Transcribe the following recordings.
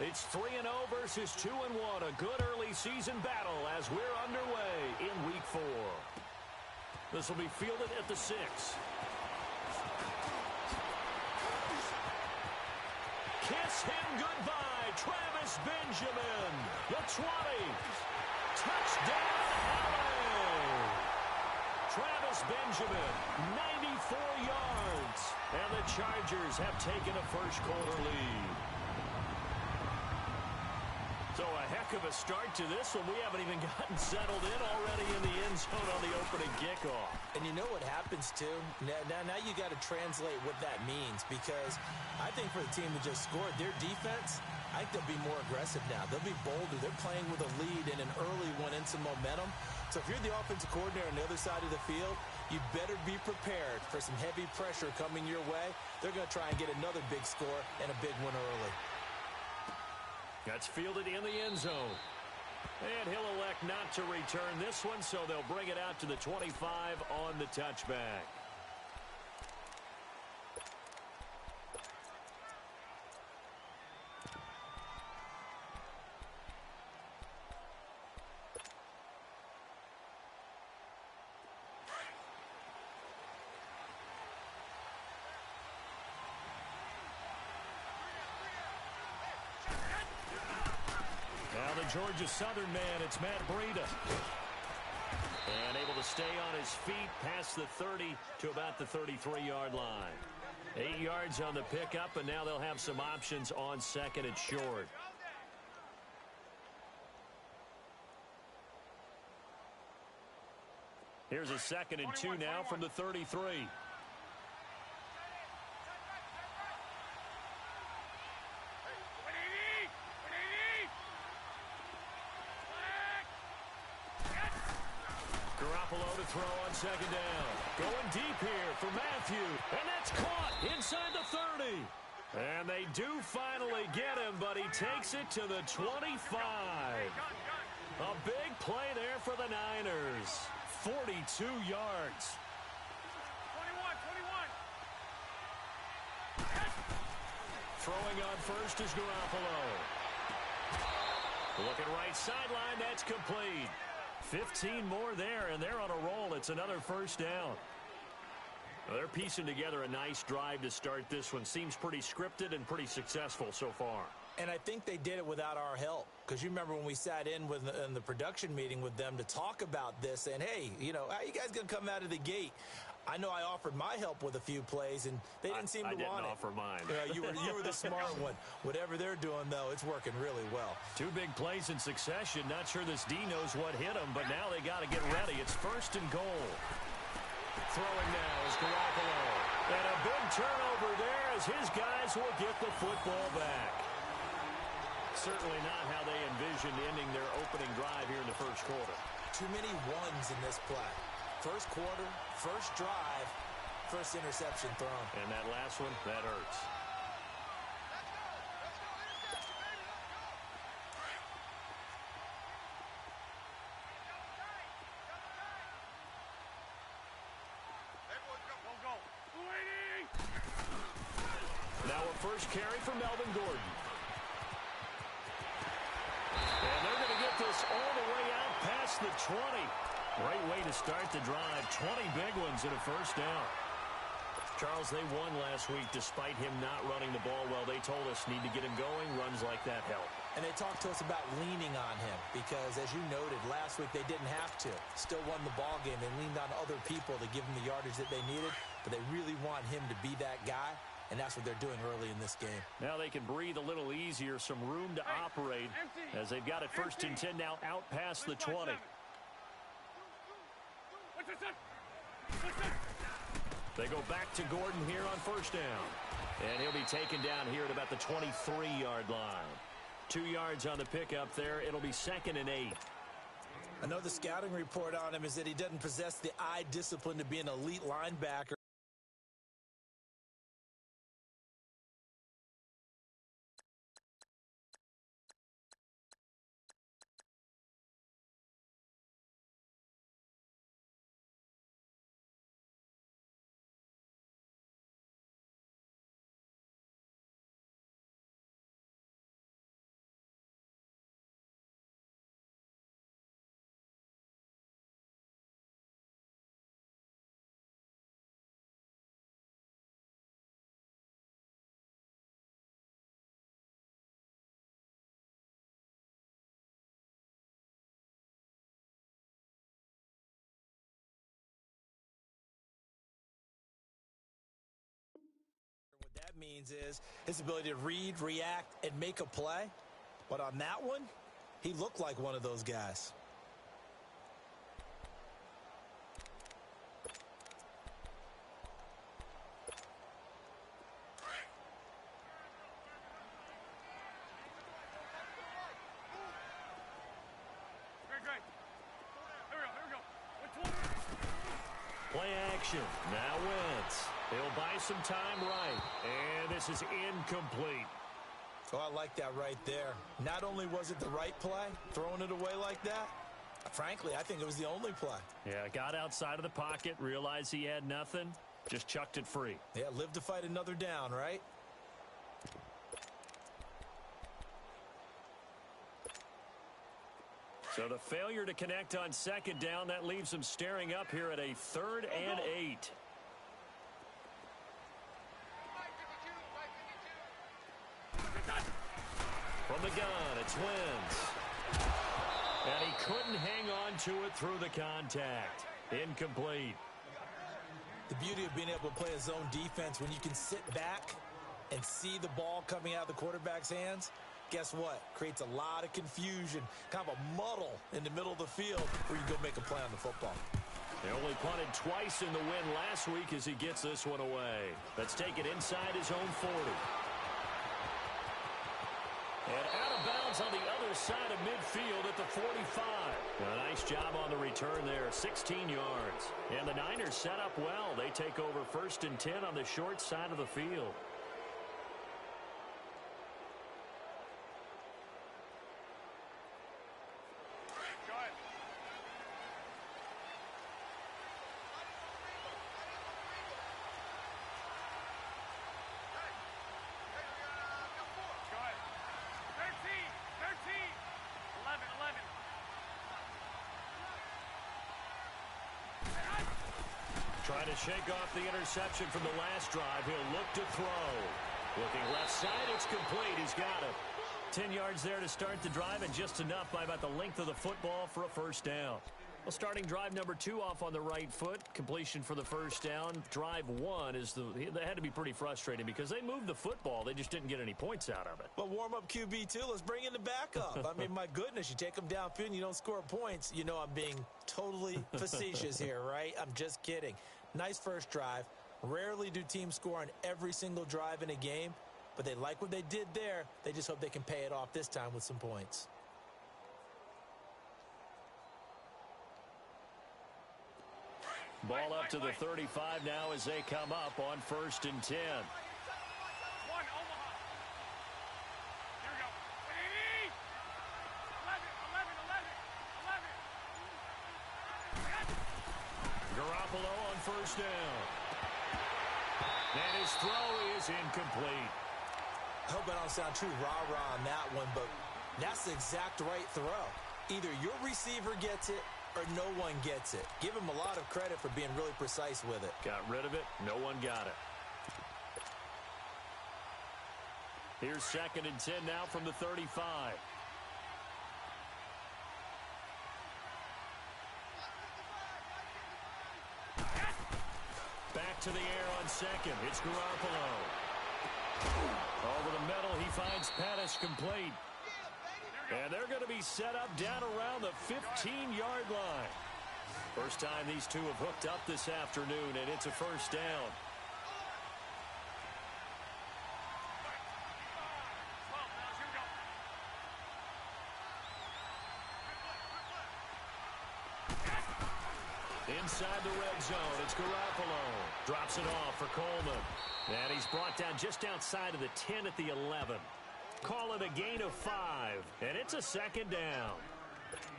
It's 3-0 versus 2-1. A good early season battle as we're underway in Week 4. This will be fielded at the 6. Kiss him goodbye, Travis Benjamin. The 20. Touchdown, LA. Travis Benjamin, 94 yards. And the Chargers have taken a first-quarter lead. So a heck of a start to this one. We haven't even gotten settled in already in the end zone on the opening kickoff. And you know what happens, too? Now you got to translate what that means, because I think for the team that just scored, their defense, I think they'll be more aggressive now. They'll be bolder. They're playing with a lead and an early one and some momentum. So if you're the offensive coordinator on the other side of the field, you better be prepared for some heavy pressure coming your way. They're going to try and get another big score and a big one early. That's fielded in the end zone. And he'll elect not to return this one, so they'll bring it out to the 25 on the touchback. Georgia Southern man, it's Matt Breida. And able to stay on his feet past the 30 to about the 33-yard line. 8 yards on the pickup, and now they'll have some options on second and short. Here's a 2nd and 2 now from the 33. Throw on 2nd down. Going deep here for Matthew. And that's caught inside the 30. And they do finally get him, but he takes it to the 25. A big play there for the Niners. 42 yards. 21. Throwing on first is Garoppolo. Looking right sideline, that's complete. 15 more there, and they're on a roll. It's another first down. Well, they're piecing together a nice drive to start this one. Seems pretty scripted and pretty successful so far. And I think they did it without our help. Because you remember when we sat in the production meeting with them to talk about this, and hey, you know, how you guys going to come out of the gate? I know I offered my help with a few plays, and they didn't seem to want it. I didn't offer mine. You were the smart one. Whatever they're doing, though, it's working really well. 2 big plays in succession. Not sure this D knows what hit him, but now they got to get ready. It's 1st and goal. Throwing now is Garoppolo. And a big turnover there as his guys will get the football back. Certainly not how they envisioned ending their opening drive here in the first quarter. Too many ones in this play. First quarter, first drive, first interception thrown. And that last one, that hurts. Now a first carry for Melvin Gordon. And they're going to get this all the way out past the 20. Great way to start the drive. 20 big ones and a first down. Charles, they won last week despite him not running the ball well. They told us need to get him going. Runs like that help. And they talked to us about leaning on him because, as you noted, last week they didn't have to. Still won the ball game. They leaned on other people to give them the yardage that they needed, but they really want him to be that guy, and that's what they're doing early in this game. Now they can breathe a little easier, some room to operate as they've got it 1st and 10 now out past the 20. They go back to Gordon here on first down. And he'll be taken down here at about the 23-yard line. 2 yards on the pickup there. It'll be 2nd and 8. I know the scouting report on him is that he doesn't possess the eye discipline to be an elite linebacker. means is his ability to read, react, and make a play. But on that one, he looked like one of those guys. Play action. Now Wentz. He'll buy some time right. And this is incomplete. Oh, I like that right there. Not only was it the right play, throwing it away like that, frankly, I think it was the only play. Yeah, got outside of the pocket, realized he had nothing, just chucked it free. Yeah, live to fight another down, right? So the failure to connect on second down, that leaves him staring up here at a 3rd and 8. From the gun, it's Wentz. And he couldn't hang on to it through the contact. Incomplete. The beauty of being able to play a zone defense when you can sit back and see the ball coming out of the quarterback's hands, guess what? Creates a lot of confusion, kind of a muddle in the middle of the field where you can go make a play on the football. They only punted twice in the win last week as he gets this one away. Let's take it inside his own 40. And out of bounds on the other side of midfield at the 45. A nice job on the return there, 16 yards. And the Niners set up well. They take over 1st and 10 on the short side of the field. Trying to shake off the interception from the last drive. He'll look to throw. Looking left side, it's complete. He's got it. 10 yards there to start the drive, and just enough by about the length of the football for a first down. Well, starting drive number 2 off on the right foot. Completion for the first down. Drive 1 is they had to be pretty frustrating because they moved the football. They just didn't get any points out of it. But warm-up QB2, let's bring in the backup. I mean, my goodness, you take them downfield and you don't score points. You know I'm being totally facetious here, right? I'm just kidding. Nice first drive. Rarely do teams score on every single drive in a game, but they like what they did there. They just hope they can pay it off this time with some points. Ball up to the 35 now as they come up on 1st and 10. Garoppolo on 1st down. And his throw is incomplete. I hope I don't sound too rah-rah on that one, but that's the exact right throw. Either your receiver gets it or no one gets it. Give him a lot of credit for being really precise with it. Got rid of it. No one got it. Here's 2nd and 10 now from the 35. Back to the air on 2nd. It's Garoppolo. Over the middle, he finds Pettis complete. And they're going to be set up down around the 15-yard line. First time these two have hooked up this afternoon, and it's a first down. Inside the red zone, it's Garoppolo. Drops it off for Coleman. And he's brought down just outside of the 10 at the 11. Call it a gain of 5, and it's a 2nd down.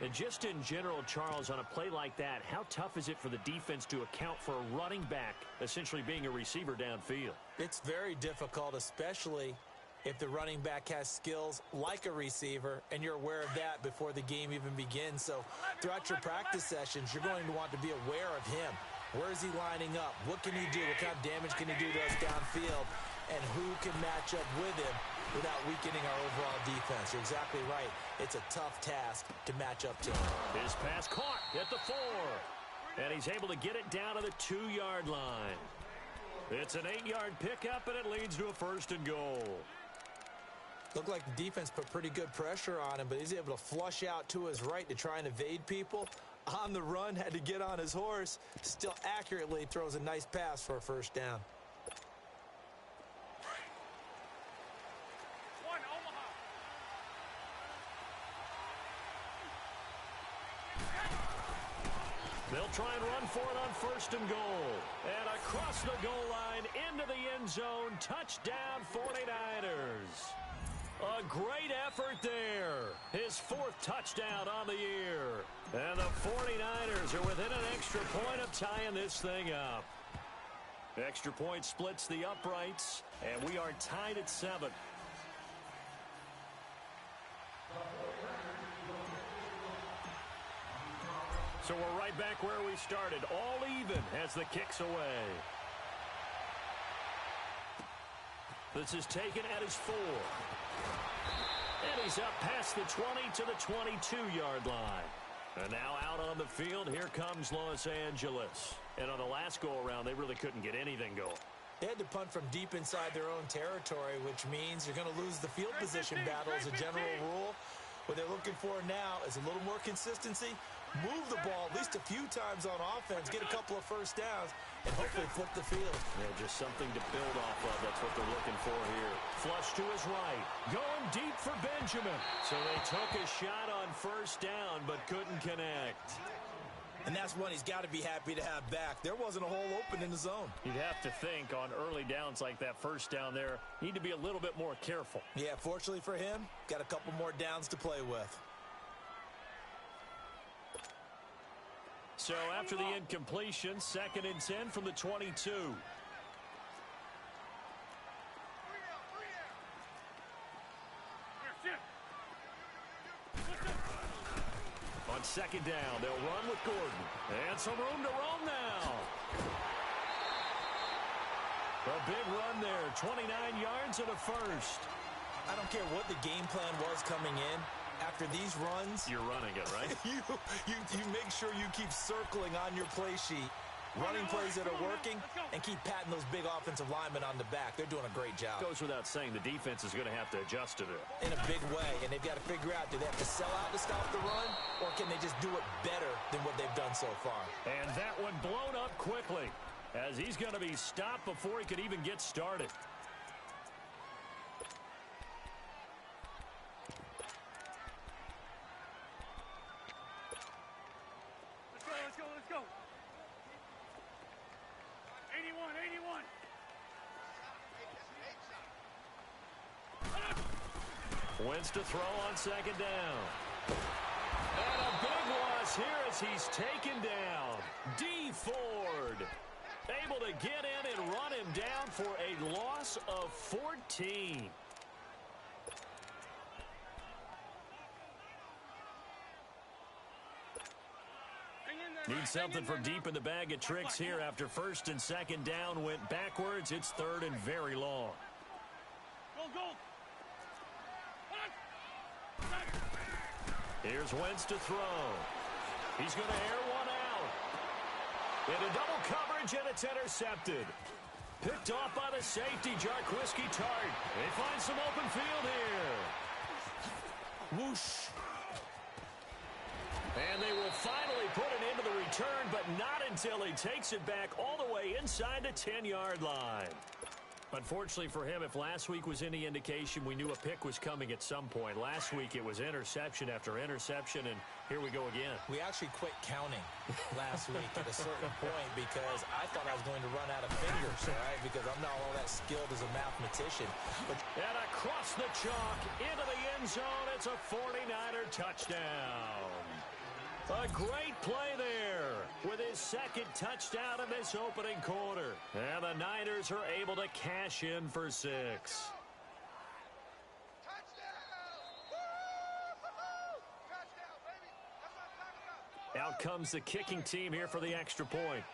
And just in general, Charles, on a play like that, how tough is it for the defense to account for a running back essentially being a receiver downfield? It's very difficult, especially if the running back has skills like a receiver, and you're aware of that before the game even begins. So throughout your practice sessions, you're going to want to be aware of him. Where is he lining up? What can he do? What kind of damage can he do to us downfield? And who can match up with him without weakening our overall defense? You're exactly right. It's a tough task to match up to him. His pass caught at the 4. And he's able to get it down to the 2-yard line. It's an 8-yard pickup, and it leads to a 1st and goal. Looked like the defense put pretty good pressure on him, but he's able to flush out to his right to try and evade people. On the run, had to get on his horse. Still accurately throws a nice pass for a 1st down. They'll try and run for it on 1st and goal. And across the goal line, into the end zone, touchdown 49ers. A great effort there. His 4th touchdown on the year. And the 49ers are within an extra point of tying this thing up. Extra point splits the uprights, and we are tied at 7. So we're right back where we started, all even as the kick's away. This is taken at his 4. And he's up past the 20 to the 22-yard line. And now out on the field, here comes Los Angeles. And on the last go-around, they really couldn't get anything going. They had to punt from deep inside their own territory, which means you're going to lose the field position battle as a general rule. What they're looking for now is a little more consistency, move the ball at least a few times on offense, get a couple of 1st downs, and hopefully flip the field. Yeah, just something to build off of. That's what they're looking for here. Flush to his right. Going deep for Benjamin. So they took a shot on 1st down, but couldn't connect. And that's one he's got to be happy to have back. There wasn't a hole open in the zone. You'd have to think on early downs like that 1st down there, need to be a little bit more careful. Yeah, fortunately for him, got a couple more downs to play with. So after the incompletion, 2nd and 10 from the 22. On 2nd down, they'll run with Gordon. And some room to roam now. A big run there, 29 yards and a 1st. I don't care what the game plan was coming in. After these runs, you're running it, right? you make sure you keep circling on your play sheet, running plays that are working, and keep patting those big offensive linemen on the back. They're doing a great job. Goes without saying, the defense is going to have to adjust to it. In a big way, and they've got to figure out, do they have to sell out to stop the run, or can they just do it better than what they've done so far? And that one blown up quickly, as he's going to be stopped before he could even get started. Let's go. 81. Wentz to throw on 2nd down. And a big loss here as he's taken down. D. Ford able to get in and run him down for a loss of 14. Need something from deep in the bag of tricks here after 1st and 2nd down went backwards. It's 3rd and very long. Go. Here's Wentz to throw. He's going to air one out. Into double coverage, and it's intercepted. Picked off by the safety, Jarquiski Tart. They find some open field here. Whoosh. And they will finally put an end to the return, but not until he takes it back all the way inside the 10-yard line. Unfortunately for him, if last week was any indication, we knew a pick was coming at some point. Last week it was interception after interception, and here we go again. We actually quit counting last week at a certain point because I thought I was going to run out of fingers, right? Because I'm not all that skilled as a mathematician. But and across the chalk, into the end zone, it's a 49er touchdown. A great play there with his 2nd touchdown in this opening quarter. And the Niners are able to cash in for 6. Out comes the kicking team here for the extra point.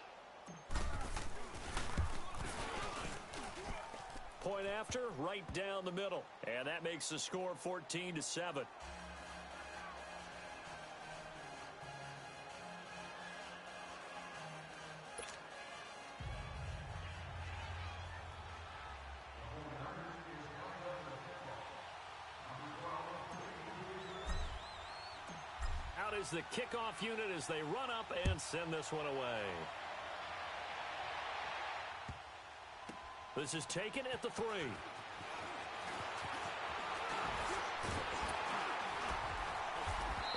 Point after, right down the middle. And that makes the score 14-7. out is the kickoff unit as they run up and send this one away. This is taken at the 3.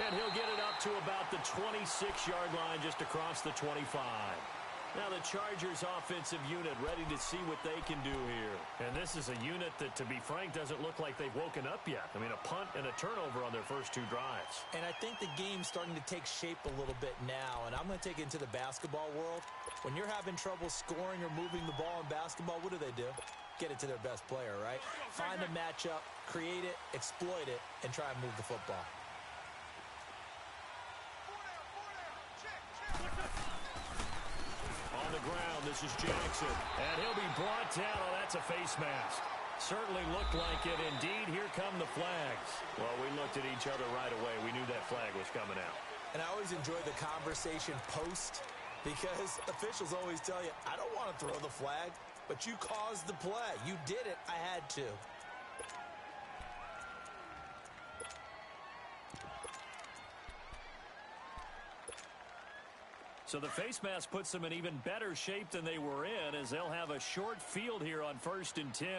And he'll get it up to about the 26-yard line, just across the 25. Now the Chargers offensive unit ready to see what they can do here. And this is a unit that, to be frank, doesn't look like they've woken up yet. I mean, a punt and a turnover on their first 2 drives. And I think the game's starting to take shape a little bit now. And I'm going to take it into the basketball world. When you're having trouble scoring or moving the ball in basketball, what do? Get it to their best player, right? Find a matchup, create it, exploit it, and try and move the football. On the ground, this is Jackson. And he'll be brought down. Oh, that's a face mask. Certainly looked like it. Indeed, here come the flags. Well, we looked at each other right away. We knew that flag was coming out. And I always enjoy the conversation post, because officials always tell you, I don't want to throw the flag, but you caused the play. You did it. I had to. So the face mask puts them in even better shape than they were in, as they'll have a short field here on 1st and 10.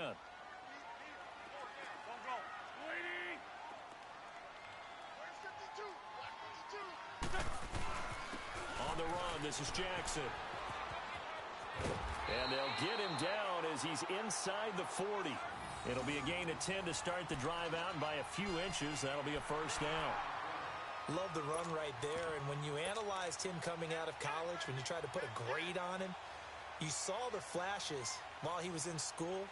On the run, this is Jackson. And they'll get him down as he's inside the 40. It'll be a gain of 10 to start the drive out, and by a few inches, that'll be a first down. Love the run right there. And when you analyzed him coming out of college, when you tried to put a grade on him, you saw the flashes while he was in school,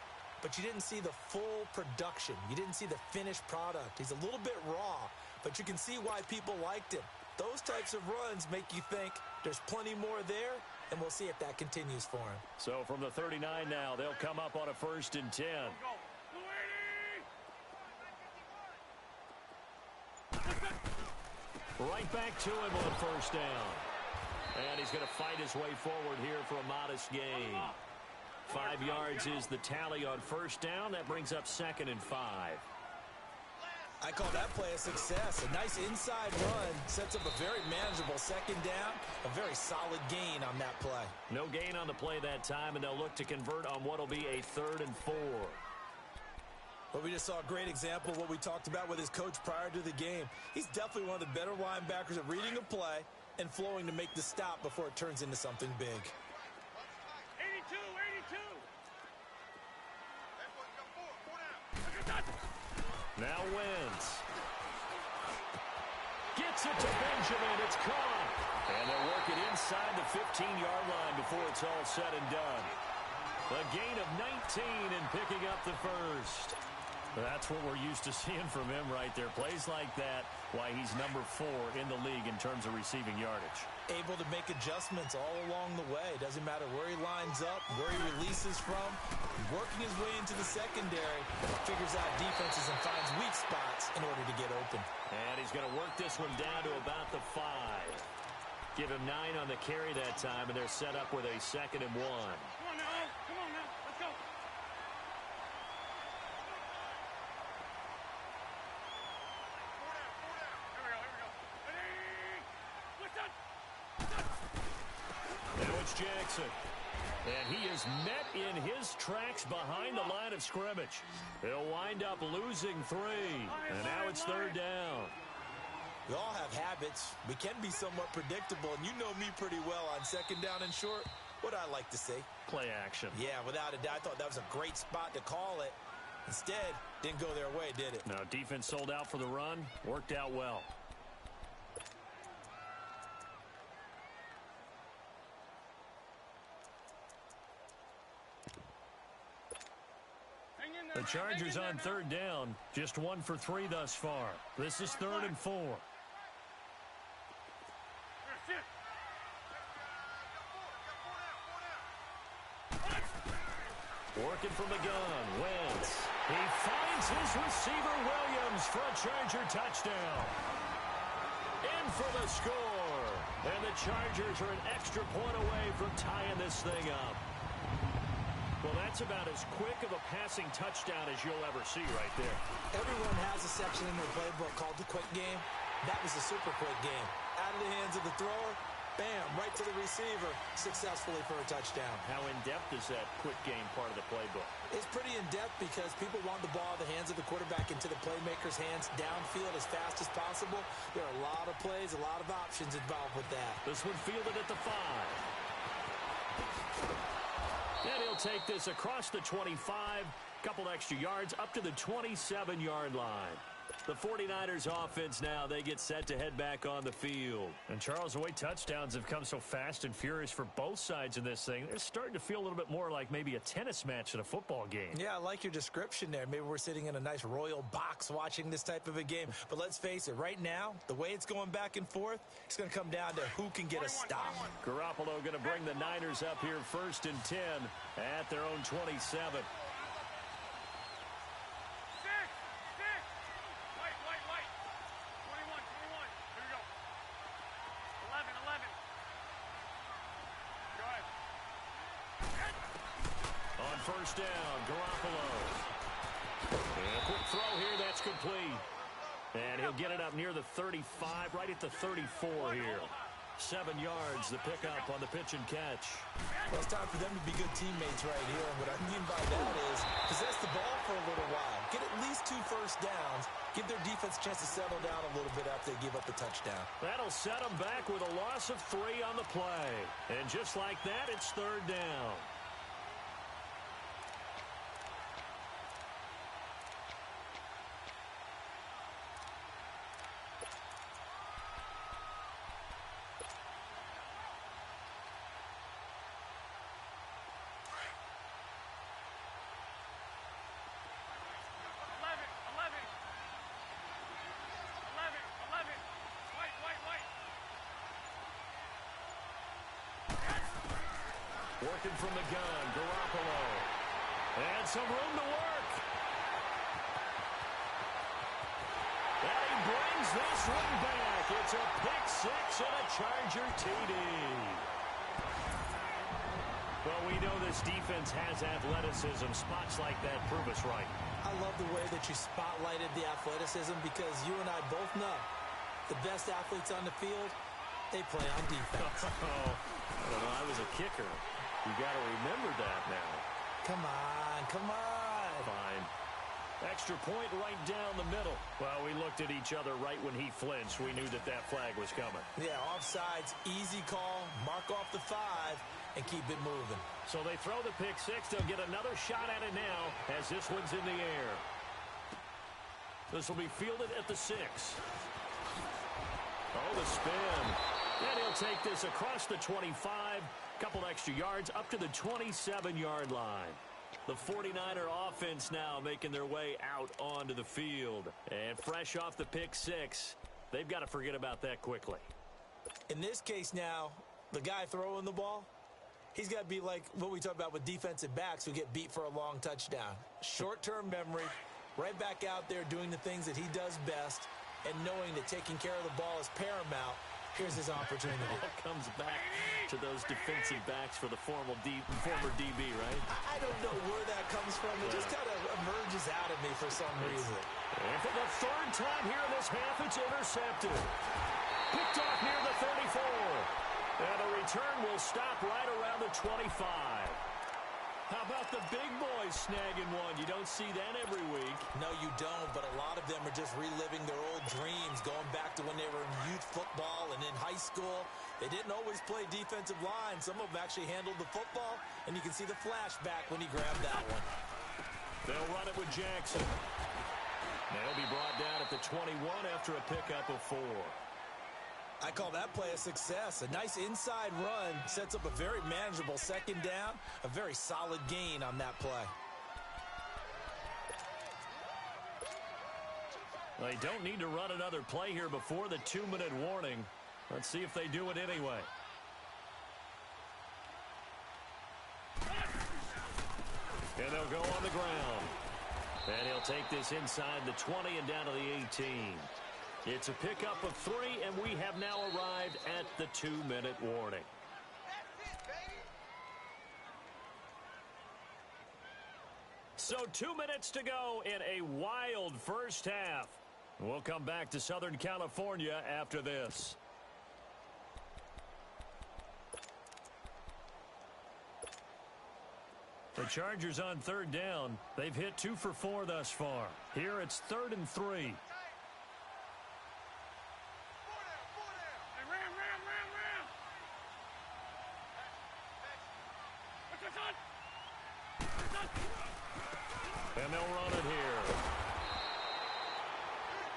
but you didn't see the full production. You didn't see the finished product. He's a little bit raw, but you can see why people liked him. Those types of runs make you think there's plenty more there, and we'll see if that continues for him. So from the 39 now, they'll come up on a 1st and 10. Right back to him on 1st down. And he's going to fight his way forward here for a modest gain. 5 yards is the tally on 1st down. That brings up 2nd and 5. I call that play a success. A nice inside run sets up a very manageable 2nd down. A very solid gain on that play. No gain on the play that time, and they'll look to convert on what will be a 3rd and 4. Well, we just saw a great example of what we talked about with his coach prior to the game. He's definitely one of the better linebackers at reading a play and flowing to make the stop before it turns into something big. 82, 82. Now Wentz. Gets it to Benjamin. It's caught. And they'll work it inside the 15-yard line before it's all said and done. A gain of 19 and picking up the first. That's what we're used to seeing from him right there. Plays like that, why he's number 4 in the league in terms of receiving yardage. Able to make adjustments all along the way. Doesn't matter where he lines up, where he releases from. Working his way into the secondary, figures out defenses and finds weak spots in order to get open. And he's going to work this one down to about the 5. Give him 9 on the carry that time, and they're set up with a 2nd and 1. Come on now. Come on now. Let's go. Here we go. Ready? Listen. Now it's Jackson. And he is met in his tracks behind the line of scrimmage. He'll wind up losing 3. And now it's 3rd down. We all have habits. We can be somewhat predictable, and you know me pretty well on 2nd down and short. What I like to see. Play action. Yeah, without a doubt. I thought that was a great spot to call it. Instead, didn't go their way, did it? Now, defense sold out for the run. Worked out well. The Chargers on 3rd down. Just 1 for 3 thus far. This is 3rd and 4. Working from the gun. Wentz. He finds his receiver, Williams, for a Charger touchdown. In for the score. And the Chargers are an extra point away from tying this thing up. Well, that's about as quick of a passing touchdown as you'll ever see right there. Everyone has a section in their playbook called the quick game. That was a super quick game. Out of the hands of the thrower, bam, right to the receiver, successfully for a touchdown. How in-depth is that quick game part of the playbook? It's pretty in-depth because people want the ball in the hands of the quarterback into the playmaker's hands downfield as fast as possible. There are a lot of plays, a lot of options involved with that. This one fielded at the 5. And he'll take this across the 25, couple extra yards up to the 27-yard line. The 49ers offense now, they get set to head back on the field. And Charles, the way touchdowns have come so fast and furious for both sides in this thing, it's starting to feel a little bit more like maybe a tennis match in a football game. Yeah, I like your description there. Maybe we're sitting in a nice royal box watching this type of a game. But let's face it, right now, the way it's going back and forth, it's going to come down to who can get a stop. Garoppolo going to bring the Niners up here 1st and 10 at their own 27. First down, Garoppolo. And a quick throw here, that's complete. And he'll get it up near the 35, right at the 34 here. 7 yards, the pickup on the pitch and catch. Well, it's time for them to be good teammates right here. And what I mean by that is possess the ball for a little while. Get at least 2 first downs. Give their defense a chance to settle down a little bit after they give up the touchdown. That'll set them back with a loss of 3 on the play. And just like that, it's 3rd down. Working from the gun, Garoppolo. And some room to work. And he brings this one back. It's a pick 6 and a Charger TD. Well, we know this defense has athleticism. Spots like that prove us right. I love the way that you spotlighted the athleticism because you and I both know the best athletes on the field, they play on defense. I don't know. I was a kicker. You got to remember that now. Come on, come on. Fine. Extra point right down the middle. Well, we looked at each other right when he flinched. We knew that that flag was coming. Yeah, offsides, easy call, mark off the 5, and keep it moving. So they throw the pick 6. They'll get another shot at it now as this one's in the air. This will be fielded at the 6. Oh, the spin. And he'll take this across the 25. Couple extra yards up to the 27-yard line. The 49er offense now making their way out onto the field. And fresh off the pick 6, they've got to forget about that quickly. In this case now, the guy throwing the ball, he's got to be like what we talk about with defensive backs who get beat for a long touchdown. Short-term memory, right back out there doing the things that he does best, and knowing that taking care of the ball is paramount. Here's his opportunity. It comes back to those defensive backs for the former DB, right? I don't know where that comes from. It just kind of emerges out of me for some reason. And for the 3rd time here in this half, it's intercepted. Picked off near the 34. And the return will stop right around the 25. How about the big boys snagging one? You don't see that every week. No, you don't, but a lot of them are just reliving their old dreams, going back to when they were in youth football and in high school. They didn't always play defensive line. Some of them actually handled the football, and you can see the flashback when he grabbed that one. They'll run it with Jackson. They'll be brought down at the 21 after a pickup of 4. I call that play a success. A nice inside run sets up a very manageable 2nd down. A very solid gain on that play. They don't need to run another play here before the 2-minute warning. Let's see if they do it anyway. And they'll go on the ground. And he'll take this inside the 20 and down to the 18. It's a pickup of 3, and we have now arrived at the 2-minute warning. So 2 minutes to go in a wild first half. We'll come back to Southern California after this. The Chargers on third down. They've hit 2 for 4 thus far. Here it's 3rd and 3. And they'll run it here.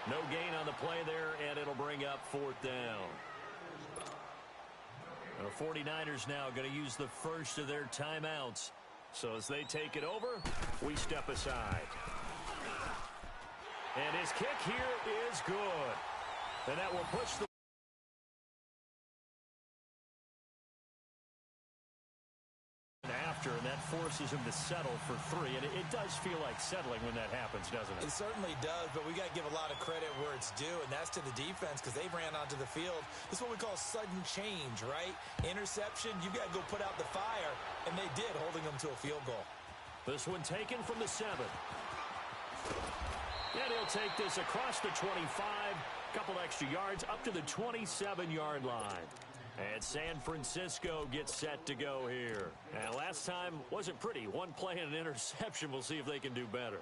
No gain on the play there, and it'll bring up 4th down. The 49ers now going to use the first of their timeouts. So as they take it over, we step aside. And his kick here is good. And that will push the after, and that forces him to settle for 3. And it does feel like settling when that happens, doesn't it? It certainly does, but we got to give a lot of credit where it's due, and that's to the defense because they ran onto the field. This is what we call sudden change, right? Interception, you've got to go put out the fire, and they did, holding them to a field goal. This one taken from the 7. And he'll take this across the 25, couple extra yards up to the 27-yard line. And San Francisco gets set to go here. And last time wasn't pretty. One play and an interception. We'll see if they can do better.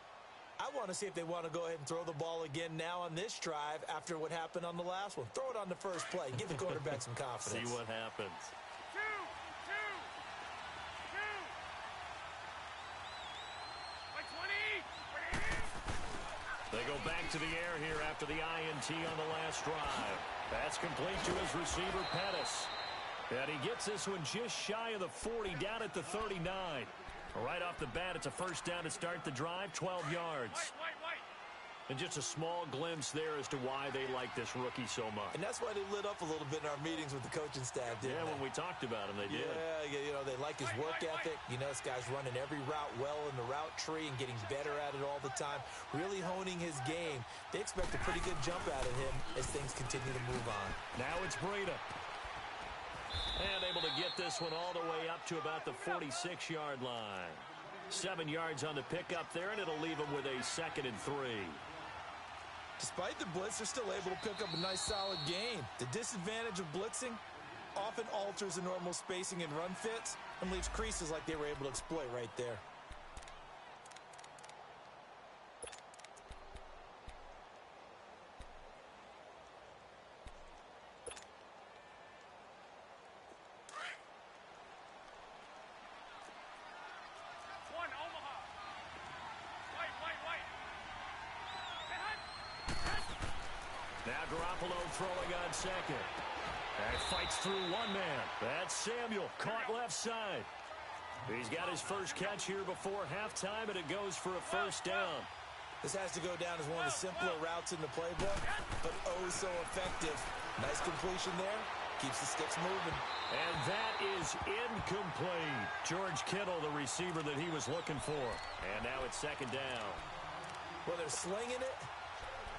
I want to see if they want to go ahead and throw the ball again now on this drive after what happened on the last one. Throw it on the first play. Give the quarterback some confidence. See what happens. They go back to the air here after the INT on the last drive. That's complete to his receiver, Pettis. And he gets this one just shy of the 40, down at the 39. Right off the bat, it's a first down to start the drive, 12 yards. And just a small glimpse there as to why they like this rookie so much. And that's why they lit up a little bit in our meetings with the coaching staff, didn't they? When we talked about him, they did. Yeah, you know, they like his work ethic. You know, this guy's running every route well in the route tree and getting better at it all the time, really honing his game. They expect a pretty good jump out of him as things continue to move on. Now it's Breida. And able to get this one all the way up to about the 46-yard line. 7 yards on the pickup there, and it'll leave him with a 2nd and 3. Despite the blitz, they're still able to pick up a nice, solid game. The disadvantage of blitzing often alters the normal spacing and run fits and leaves creases like they were able to exploit right there. Throwing on 2nd. And fights through one man. That's Samuel, caught left side. He's got his first catch here before halftime, and it goes for a first down. This has to go down as one of the simpler routes in the playbook, but oh so effective. Nice completion there. Keeps the sticks moving. And that is incomplete. George Kittle, the receiver that he was looking for. And now it's 2nd down. Well, they're slinging it.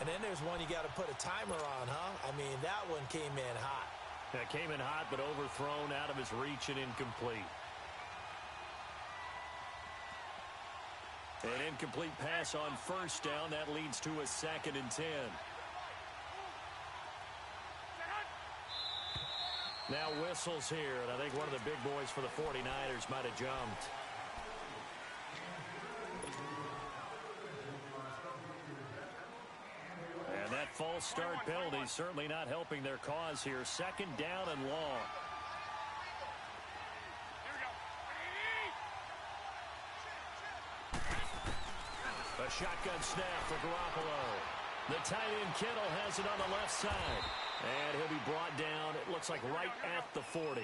And then there's one you got to put a timer on, huh? I mean, that one came in hot. That came in hot, but overthrown, out of his reach, and incomplete. An incomplete pass on first down. That leads to a 2nd and 10. Now whistles here, and I think one of the big boys for the 49ers might have jumped. False start penalty certainly not helping their cause here. 2nd down and long. A shotgun snap for Garoppolo. The tight end Kittle has it on the left side. And he'll be brought down, it looks like right at the 40.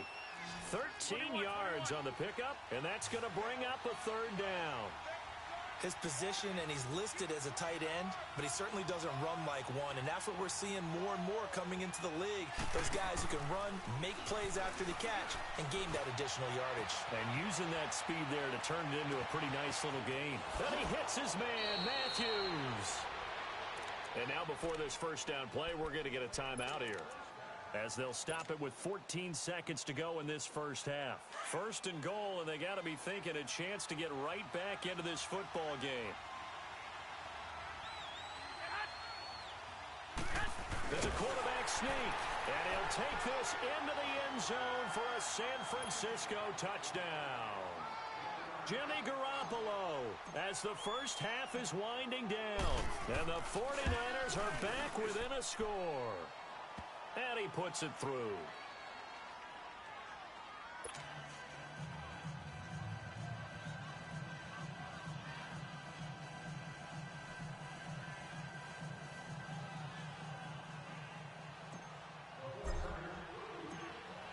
13 yards on the pickup, and that's going to bring up a 3rd down. His position, and he's listed as a tight end, but he certainly doesn't run like one, and that's what we're seeing more and more coming into the league. Those guys who can run, make plays after the catch, and gain that additional yardage. And using that speed there to turn it into a pretty nice little game. Then he hits his man, Matthews. And now before this first down play, we're going to get a timeout here, as they'll stop it with 14 seconds to go in this first half. 1st and goal, and they got to be thinking a chance to get right back into this football game. It's a quarterback sneak, and he'll take this into the end zone for a San Francisco touchdown. Jimmy Garoppolo as the first half is winding down, and the 49ers are back within a score. And he puts it through.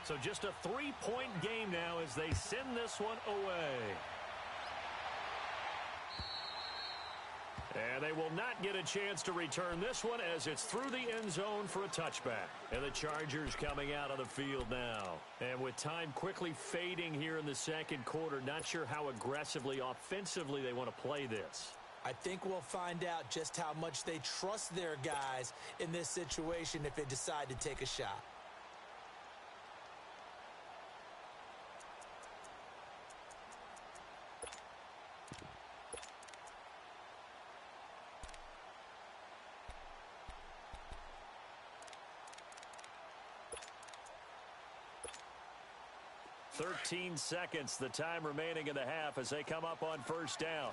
So just a 3-point game now as they send this one away. And they will not get a chance to return this one as it's through the end zone for a touchback. And the Chargers coming out on the field now. And with time quickly fading here in the second quarter, not sure how aggressively, offensively they want to play this. I think we'll find out just how much they trust their guys in this situation if they decide to take a shot. Thirteen seconds, the time remaining in the half as they come up on first down.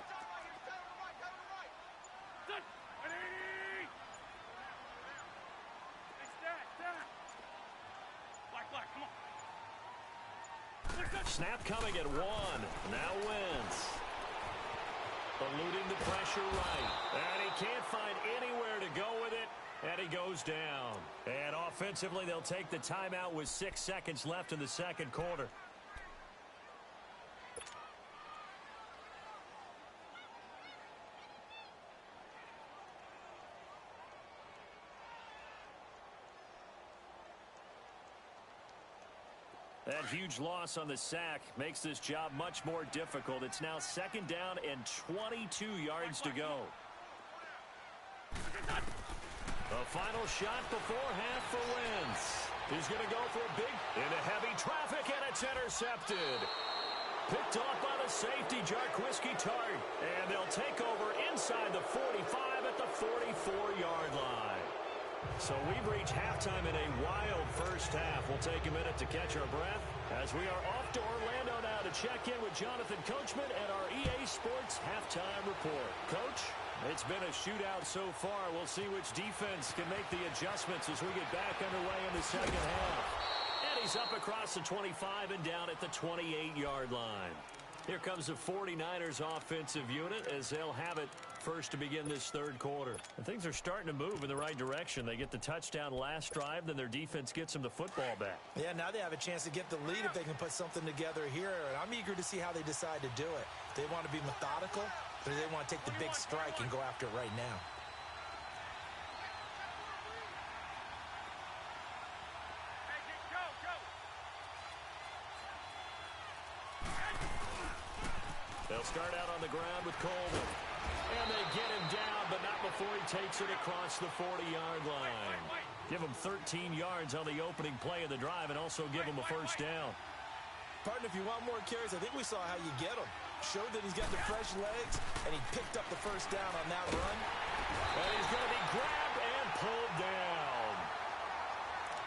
Snap coming at one. Now Wentz. Eluding the pressure right. And he can't find anywhere to go with it. And he goes down. And offensively, they'll take the timeout with 6 seconds left in the second quarter. That huge loss on the sack makes this job much more difficult. It's now second down and 22 yards to go. The final shot before half for Wentz. He's going to go for a big into heavy traffic, and it's intercepted. Picked off by the safety, Jarquiski Tart. And they'll take over inside the 45 at the 44-yard line. So we've reached halftime in a wild first half. We'll take a minute to catch our breath as we are off to Orlando now to check in with Jonathan Coachman and our EA Sports Halftime Report. Coach, it's been a shootout so far. We'll see which defense can make the adjustments as we get back underway in the second half. And he's up across the 25 and down at the 28-yard line. Here comes the 49ers offensive unit as they'll have it first to begin this third quarter. And things are starting to move in the right direction. They get the touchdown last drive, then their defense gets them the football back. Yeah, now they have a chance to get the lead if they can put something together here. And I'm eager to see how they decide to do it. They want to be methodical, or do they want to take the big strike and go after it right now? They'll start out on the ground with Coleman. And they get him down, but not before he takes it across the 40-yard line. Give him 13 yards on the opening play of the drive and also give him a first down. Partner, if you want more carries, I think we saw how you get him. Showed that he's got the fresh legs, and he picked up the first down on that run. And he's going to be grabbed and pulled down.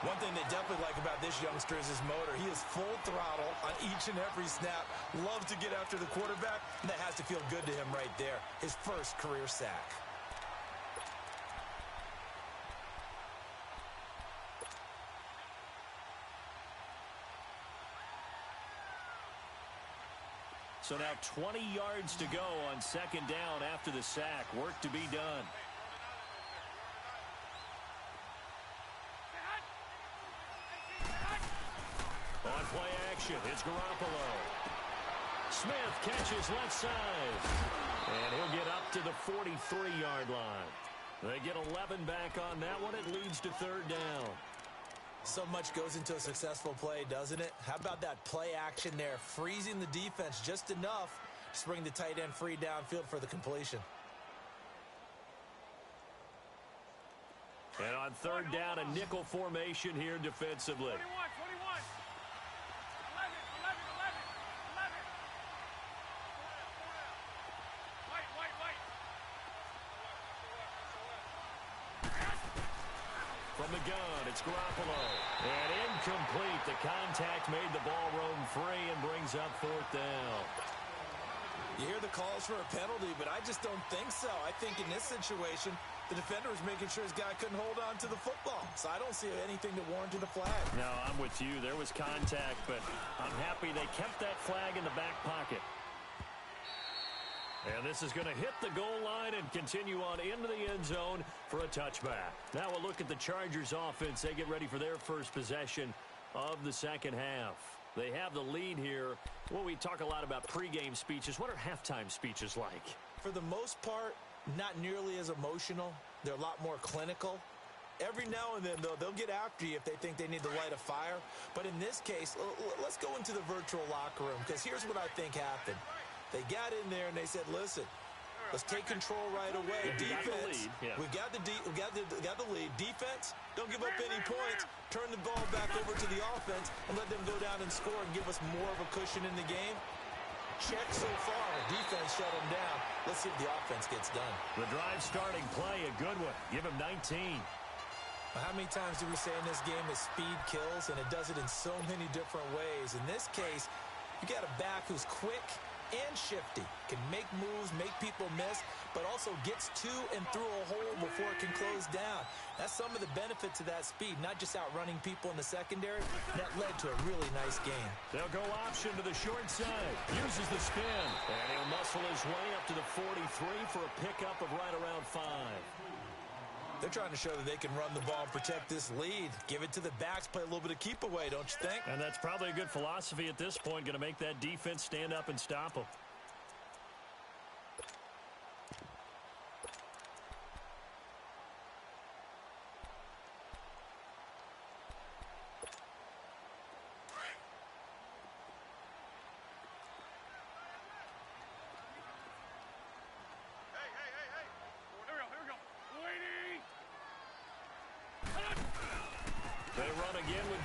One thing they definitely like about this youngster is his motor. He is full throttle on each and every snap. Loves to get after the quarterback, and that has to feel good to him right there. His first career sack. So now 20 yards to go on second down after the sack. Work to be done. On play action, it's Garoppolo. Smith catches left side. And he'll get up to the 43-yard line. They get 11 back on that one. It leads to third down. So much goes into a successful play, doesn't it? How about that play action there? Freezing the defense just enough to bring the tight end free downfield for the completion. And on third down, a nickel formation here defensively. 21. From From the gun, it's Garoppolo. And incomplete. The contact made the ball roam free and brings up fourth down. You hear the calls for a penalty, but I just don't think so. I think in this situation, the defender was making sure his guy couldn't hold on to the football. So I don't see anything that warranted a flag. No, I'm with you. There was contact, but I'm happy they kept that flag in the back pocket. And this is going to hit the goal line and continue on into the end zone for a touchback. Now we'll look at the Chargers offense. They get ready for their first possession of the second half. They have the lead here. Well, we talk a lot about pregame speeches. What are halftime speeches like? For the most part, not nearly as emotional. They're a lot more clinical. Every now and then, though, they'll get after you if they think they need to light a fire. But in this case, let's go into the virtual locker room, because here's what I think happened. They got in there and they said, listen, let's take control right away. Defense, we've got the lead. Defense, don't give up any points. Turn the ball back over to the offense and let them go down and score and give us more of a cushion in the game. Check so far. Defense shut them down. Let's see if the offense gets done. The drive starting play, a good one. Give him 19. How many times do we say in this game that speed kills, and it does it in so many different ways? In this case, you got a back who's quick and shifty, can make moves, make people miss, but also gets to and through a hole before it can close down. That's some of the benefits of that speed, not just outrunning people in the secondary. That led to a really nice game. They'll go option to the short side. Uses the spin, and he'll muscle his way up to the 43 for a pickup of right around 5. They're trying to show that they can run the ball and protect this lead. Give it to the backs, play a little bit of keep away, don't you think? And that's probably a good philosophy at this point, going to make that defense stand up and stop them.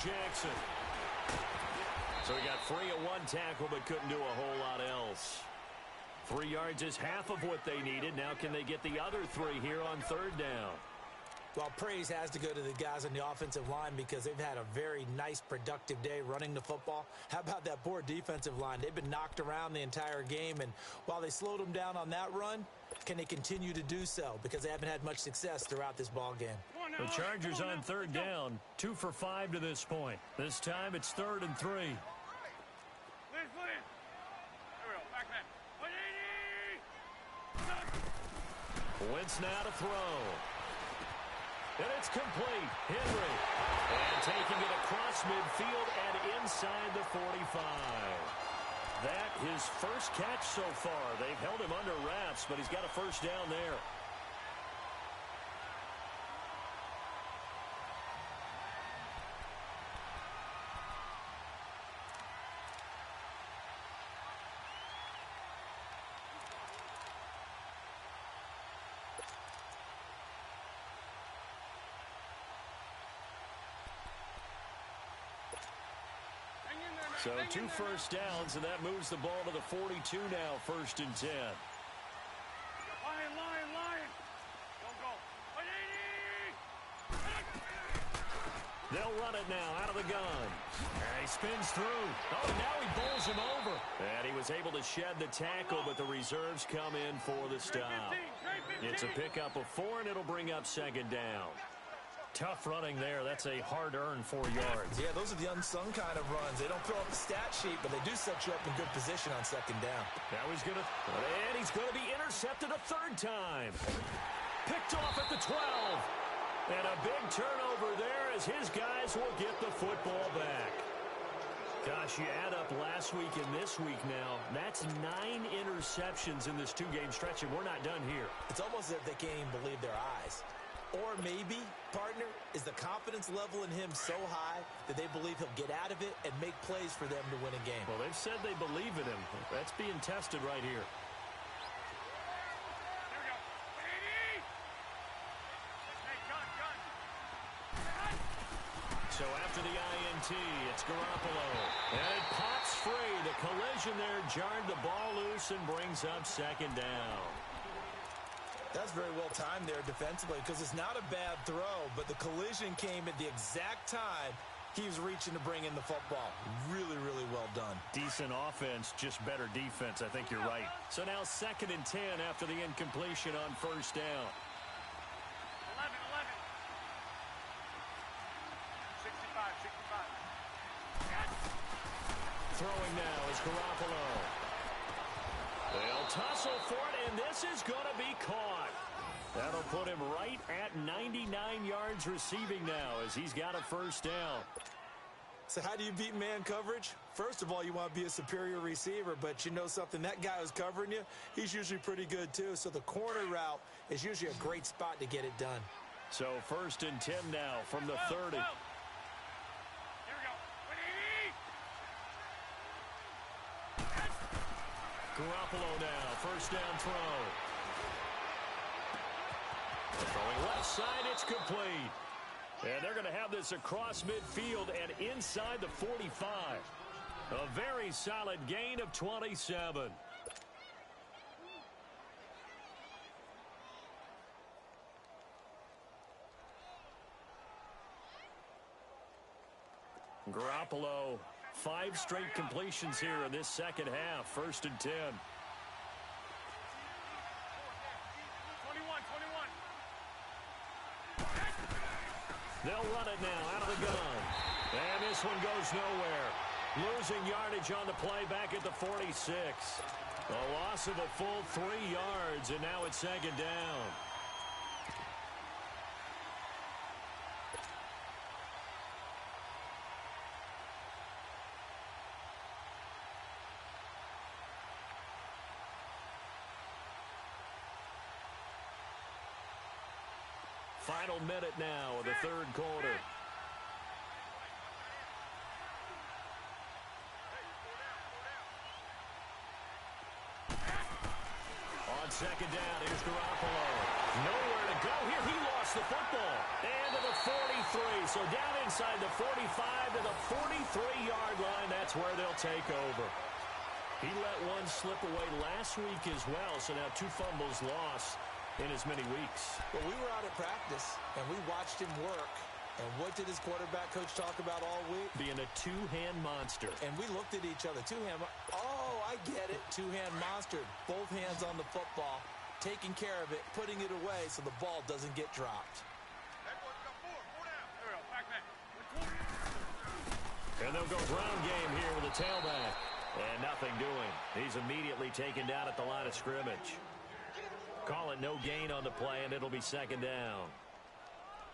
Jackson. So he got free of one tackle but couldn't do a whole lot else. 3 yards is half of what they needed. Now can they get the other 3 here on third down? Well, praise has to go to the guys on the offensive line because they've had a very nice, productive day running the football. How about that poor defensive line? They've been knocked around the entire game, and while they slowed them down on that run, can they continue to do so? Because they haven't had much success throughout this ball game. The Chargers on third down, 2 for 5 to this point. This time it's 3rd and 3. Wentz now to throw. And it's complete. Henry. And taking it across midfield and inside the 45. That his first catch so far. They've held him under wraps, but he's got a first down there. So 2 first downs, and that moves the ball to the 42 now, 1st and 10. Lion. Don't go. They'll run it now out of the gun. And he spins through. Oh, now he bowls him over. And he was able to shed the tackle, but the reserves come in for the stop. It's a pickup of 4, and it'll bring up 2nd down. Tough running there. That's a hard-earned 4 yards. Yeah, those are the unsung kind of runs. They don't fill up the stat sheet, but they do set you up in good position on 2nd down. Now he's going to be intercepted a 3rd time. Picked off at the 12. And a big turnover there as his guys will get the football back. Gosh, you add up last week and this week now. That's 9 interceptions in this 2-game stretch, and we're not done here. It's almost as if they can't even believe their eyes. Or maybe, partner, is the confidence level in him so high that they believe he'll get out of it and make plays for them to win a game. Well, they've said they believe in him. That's being tested right here. There we go. Gun. So after the INT, it's Garoppolo. And it pops free. The collision there jarred the ball loose and brings up 2nd down. That's very well timed there defensively because it's not a bad throw, but the collision came at the exact time he was reaching to bring in the football. Really, really well done. Decent offense, just better defense. I think you're right. So now 2nd and 10 after the incompletion on 1st down. 11, 11. 65, 65. Throwing now is Garoppolo. They'll tussle for it, and this is going to be caught. That'll put him right at 99 yards receiving now as he's got a 1st down. So how do you beat man coverage? First of all, you want to be a superior receiver, but you know something, that guy who's covering you, he's usually pretty good too. So the corner route is usually a great spot to get it done. So 1st and 10 now from the 30. Here we go. Garoppolo now, 1st down throw. Throwing left side, it's complete. And they're going to have this across midfield and inside the 45. A very solid gain of 27. Garoppolo, 5 straight completions here in this 2nd half. 1st and 10. 21, 21. They'll run it now out of the gun. And this one goes nowhere. Losing yardage on the play back at the 46. A loss of a full 3 yards, and now it's 2nd down. Final minute now of the 3rd quarter. On 2nd down, here's Garoppolo. Nowhere to go here. He lost the football. And to the 43. So down inside the 45 to the 43-yard line. That's where they'll take over. He let one slip away last week as well. So now 2 fumbles lost in as many weeks. Well, we were out at practice, and we watched him work. And what did his quarterback coach talk about all week? Being a 2-hand monster. And we looked at each other. 2-hand. Oh, I get it. 2-hand monster. Both hands on the football, taking care of it, putting it away so the ball doesn't get dropped. And they'll go ground game here with a tailback. And nothing doing. He's immediately taken down at the line of scrimmage. Call it no gain on the play, and it'll be 2nd down.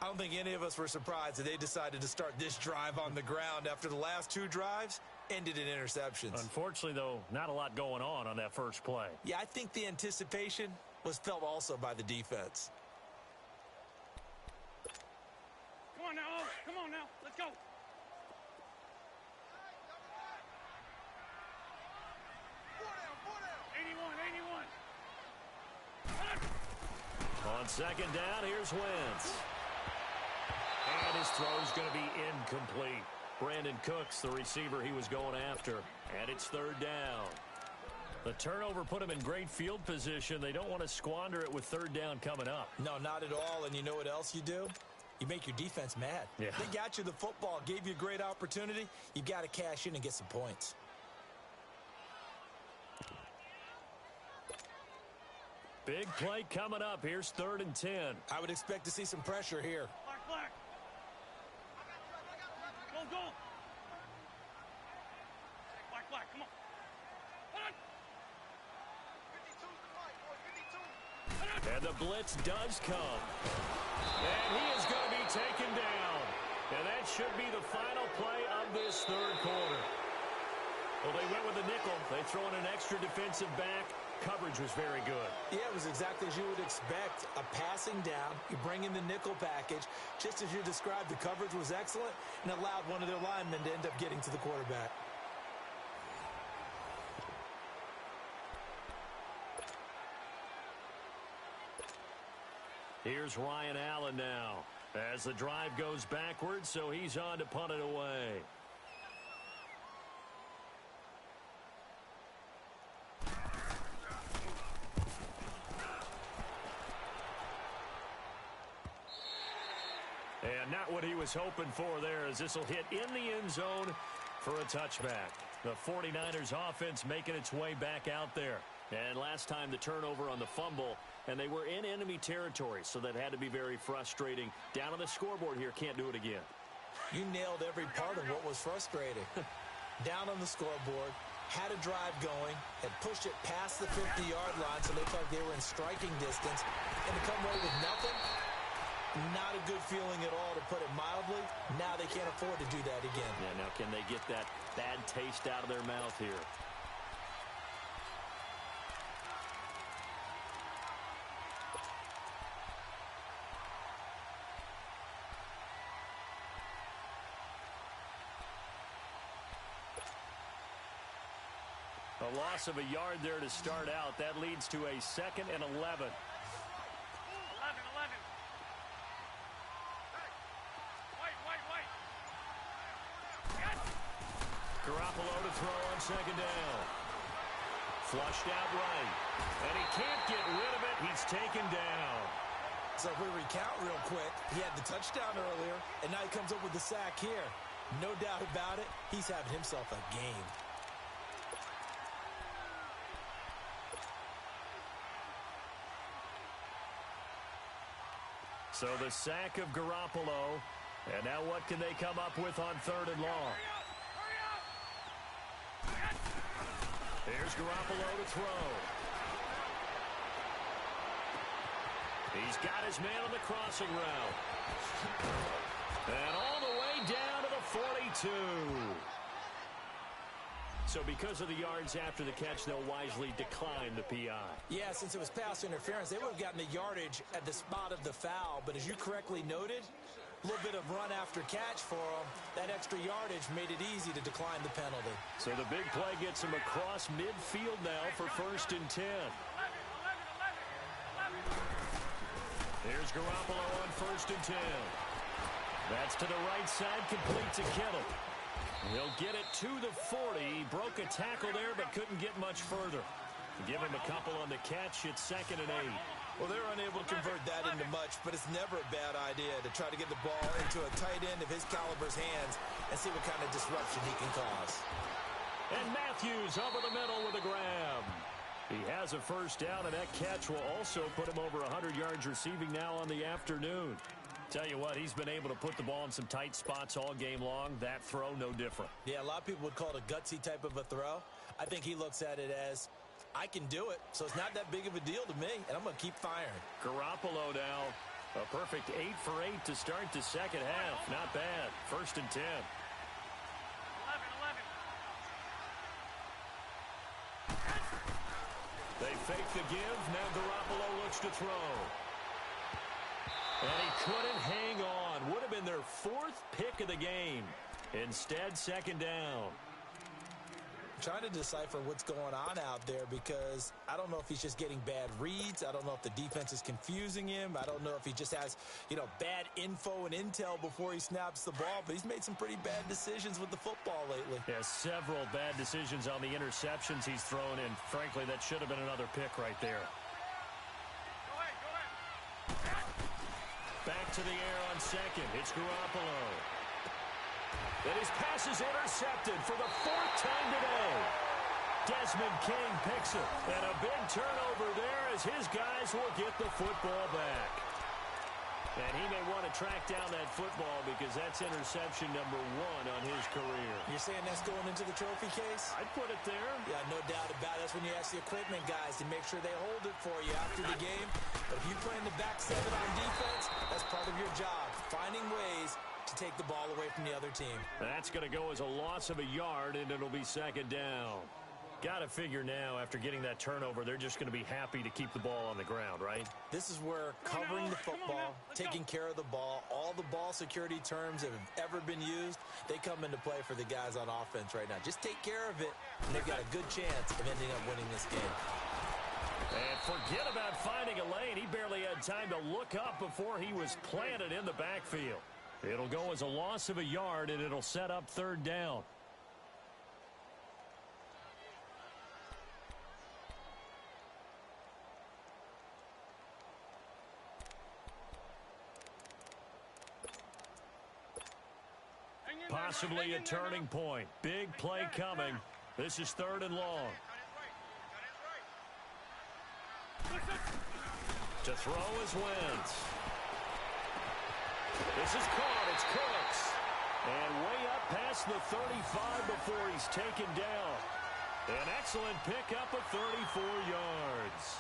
I don't think any of us were surprised that they decided to start this drive on the ground after the last 2 drives ended in interceptions. Unfortunately, though, not a lot going on that first play. Yeah, I think the anticipation was felt also by the defense. Come on now. Come on now. Let's go. 81. On 2nd down, here's Wentz. And his throw's going to be incomplete. Brandon Cooks, the receiver he was going after. And it's 3rd down. The turnover put him in great field position. They don't want to squander it with 3rd down coming up. No, not at all. And you know what else you do? You make your defense mad. Yeah. They got you the football, gave you a great opportunity. You got to cash in and get some points. Big play coming up. Here's 3rd and 10. I would expect to see some pressure here. Black. Go. Black, come on. And the blitz does come. And he is going to be taken down. And that should be the final play of this 3rd quarter. Well, they went with the nickel. They throw in an extra defensive back. Coverage was very good. Yeah, it was exactly as you would expect. A passing down. You bring in the nickel package. Just as you described, the coverage was excellent and allowed one of their linemen to end up getting to the quarterback. Here's Ryan Allen now as the drive goes backwards, so he's on to punt it away. what he was hoping for there, as this will hit in the end zone for a touchback. The 49ers offense making its way back out there. And last time the turnover on the fumble, and they were in enemy territory, so that had to be very frustrating. Down on the scoreboard here, can't do it again. You nailed every part of what was frustrating. Down on the scoreboard, had a drive going, had pushed it past the 50-yard line so they felt they were in striking distance, and to come away with nothing, not a good feeling at all, to put it mildly. Now they can't afford to do that again. Yeah, now can they get that bad taste out of their mouth here? A loss of a yard there to start out. That leads to a 2nd and 11. 11. Wait. Garoppolo to throw on 2nd down. Flushed out right. And he can't get rid of it. He's taken down. So if we recount real quick, he had the touchdown earlier, and now he comes up with the sack here. No doubt about it, he's having himself a game. So the sack of Garoppolo. And now what can they come up with on 3rd and long? Here's Garoppolo to throw. He's got his man on the crossing route. And all the way down to the 42. So because of the yards after the catch, they'll wisely decline the PI. Yeah, since it was pass interference, they would have gotten the yardage at the spot of the foul. But as you correctly noted, a little bit of run after catch for them. That extra yardage made it easy to decline the penalty. So the big play gets him across midfield now for 1st and 10. Here's Garoppolo on 1st and 10. That's to the right side, complete to Kittle. He'll get it to the 40. He broke a tackle there, but couldn't get much further. Give him a couple on the catch. It's 2nd and 8. Well, they're unable to convert that into much, but it's never a bad idea to try to get the ball into a tight end of his caliber's hands and see what kind of disruption he can cause. And Matthews over the middle with a grab. He has a 1st down, and that catch will also put him over 100 yards receiving now on the afternoon. Tell you what, he's been able to put the ball in some tight spots all game long. That throw, no different. Yeah, a lot of people would call it a gutsy type of a throw. I think he looks at it as, I can do it, so it's not that big of a deal to me, and I'm going to keep firing. Garoppolo now, a perfect 8 for 8 to start the 2nd half. Not bad. 1st and 10. 11. They fake the give. Now Garoppolo looks to throw. And he couldn't hang on. Would have been their 4th pick of the game. Instead, 2nd down. Trying to decipher what's going on out there, because I don't know if he's just getting bad reads. I don't know if the defense is confusing him. I don't know if he just has, bad info and intel before he snaps the ball. But he's made some pretty bad decisions with the football lately. Yeah, several bad decisions on the interceptions he's thrown in. Frankly, that should have been another pick right there. Back to the air on 2nd. It's Garoppolo. And his pass is intercepted for the 4th time today. Desmond King picks it. And a big turnover there as his guys will get the football back. And he may want to track down that football because that's interception number 1 on his career. You're saying that's going into the trophy case? I'd put it there. Yeah, no doubt about it. That's when you ask the equipment guys to make sure they hold it for you after the game. But if you play in the back 7 on defense, that's part of your job, finding ways to take the ball away from the other team. That's going to go as a loss of a yard, and it'll be 2nd down. Got to figure now, after getting that turnover, they're just going to be happy to keep the ball on the ground, right? This is where covering the football, taking care of the ball, all the ball security terms that have ever been used, they come into play for the guys on offense right now. Just take care of it, and they've got a good chance of ending up winning this game. And forget about finding a lane. He barely had time to look up before he was planted in the backfield. It'll go as a loss of a yard, and it'll set up 3rd down. possibly a turning point. Big play coming. This is 3rd and long. To throw is Wentz. This is caught. It's Cooks. And way up past the 35 before he's taken down. An excellent pickup of 34 yards.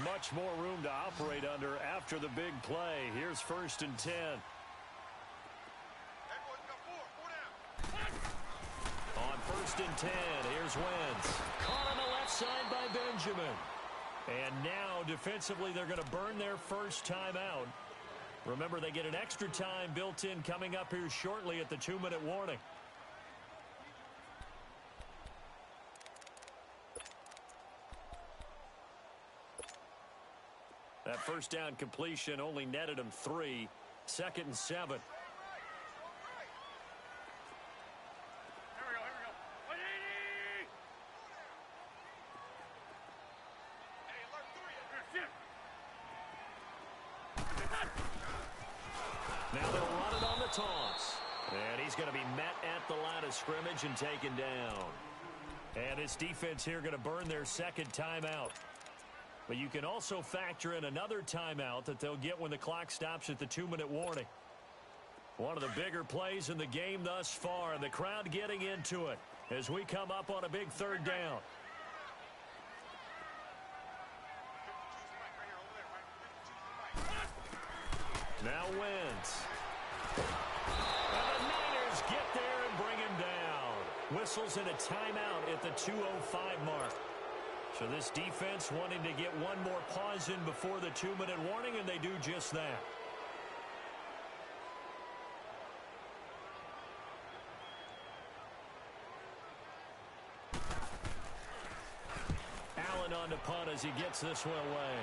Much more room to operate under after the big play. Here's 1st and 10. On 1st and 10, here's Wentz. Caught on the left side by Benjamin. And now, defensively, they're going to burn their first timeout. Remember, they get an extra time built in coming up here shortly at the 2-minute warning. That first down completion only netted him 3. 2nd and 7. Now they'll run it on the toss. And he's going to be met at the line of scrimmage and taken down. And this defense here going to burn their 2nd timeout. But you can also factor in another timeout that they'll get when the clock stops at the 2-minute warning. One of the bigger plays in the game thus far, and the crowd getting into it as we come up on a big 3rd down. Now Wentz. And the Niners get there and bring him down. Whistles in a timeout at the 2:05 mark. So this defense wanting to get one more pause in before the 2-minute warning, and they do just that. Allen on the punt as he gets this one away.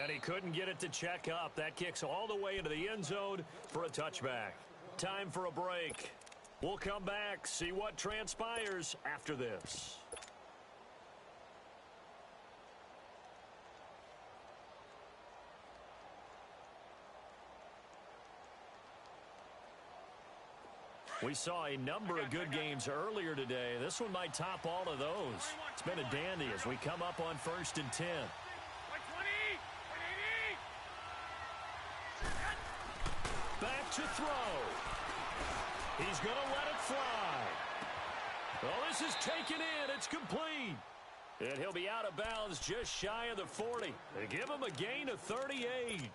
And he couldn't get it to check up. That kicks all the way into the end zone for a touchback. Time for a break. We'll come back, see what transpires after this. We saw a number of good games earlier today. This one might top all of those. It's been a dandy as we come up on 1st and 10. Back to throw. He's going to let it fly. Well, this is taken in. It's complete. And he'll be out of bounds just shy of the 40. They give him a gain of 38.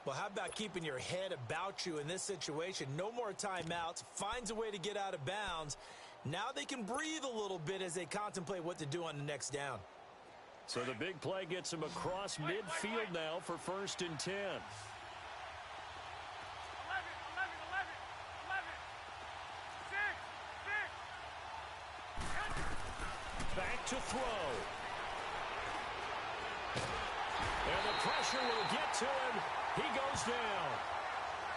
Well, how about keeping your head about you in this situation? No more timeouts. Finds a way to get out of bounds. Now they can breathe a little bit as they contemplate what to do on the next down. So the big play gets him across midfield now for 1st and 10. Back to throw. And the pressure will get to him. He goes down.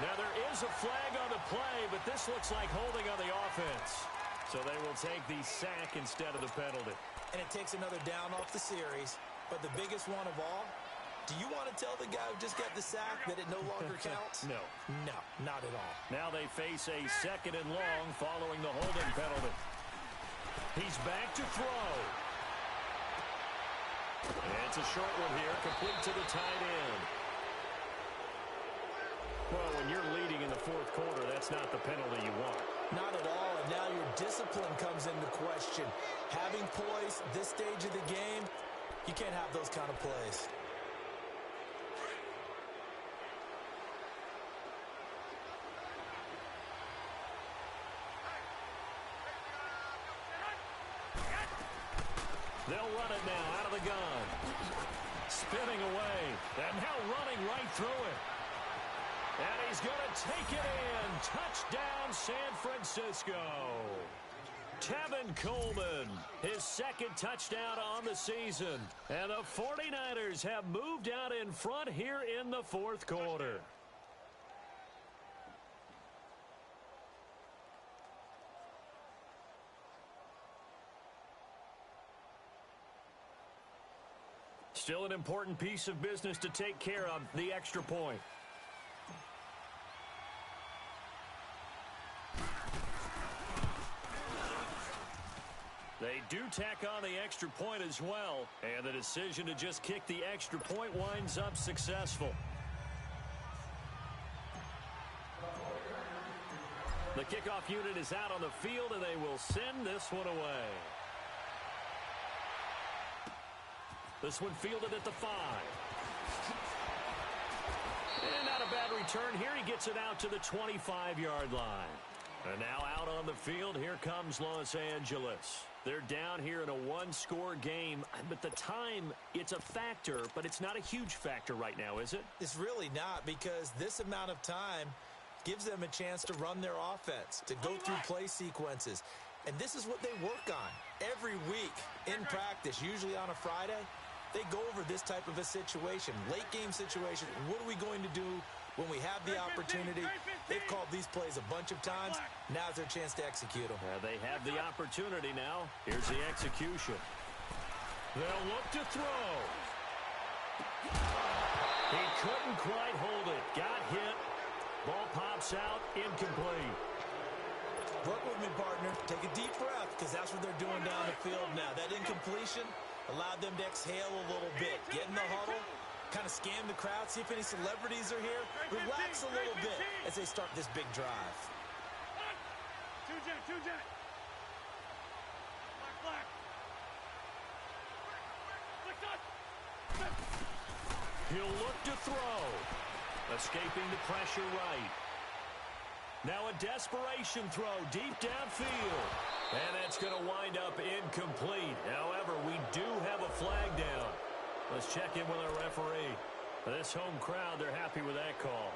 Now there is a flag on the play, but this looks like holding on the offense. So they will take the sack instead of the penalty. And it takes another down off the series. But the biggest one of all, do you want to tell the guy who just got the sack that it no longer counts? No. No, not at all. Now they face a 2nd and long following the holding penalty. He's back to throw. And it's a short one here, complete to the tight end. Well, when you're leading in the 4th quarter, that's not the penalty you want. Not at all, and now your discipline comes into question. Having poise this stage of the game, you can't have those kind of plays. They'll run it now out of the gun. Spinning away, and now running right through it. And he's going to take it in. Touchdown, San Francisco. Tevin Coleman, his second touchdown on the season. And the 49ers have moved out in front here in the fourth quarter. Still an important piece of business to take care of, the extra point. They do tack on the extra point as well, and the decision to just kick the extra point winds up successful. The kickoff unit is out on the field, and they will send this one away. This one fielded at the 5. And not a bad return here. He gets it out to the 25-yard line. And now out on the field, here comes Los Angeles. They're down here in a one-score game, but the time, it's a factor, but it's not a huge factor right now, is it? It's really not, because this amount of time gives them a chance to run their offense, to go through play sequences. And this is what they work on every week in practice, usually on a Friday. They go over this type of a situation, late-game situation. What are we going to do when we have the opportunity? They've called these plays a bunch of times. Now's their chance to execute them. They have the opportunity now. Here's the execution. They'll look to throw. He couldn't quite hold it. Got hit. Ball pops out. Incomplete. Work with me, partner. Take a deep breath, because that's what they're doing down the field now. That incompletion allowed them to exhale a little bit. Get in the huddle. Kind of scan the crowd, see if any celebrities are here. Relax a little bit as they start this big drive. Two jet. Black. He'll look to throw. Escaping the pressure right. Now a desperation throw deep downfield. And that's going to wind up incomplete. However, we do have a flag down. Let's check in with our referee. This home crowd, they're happy with that call.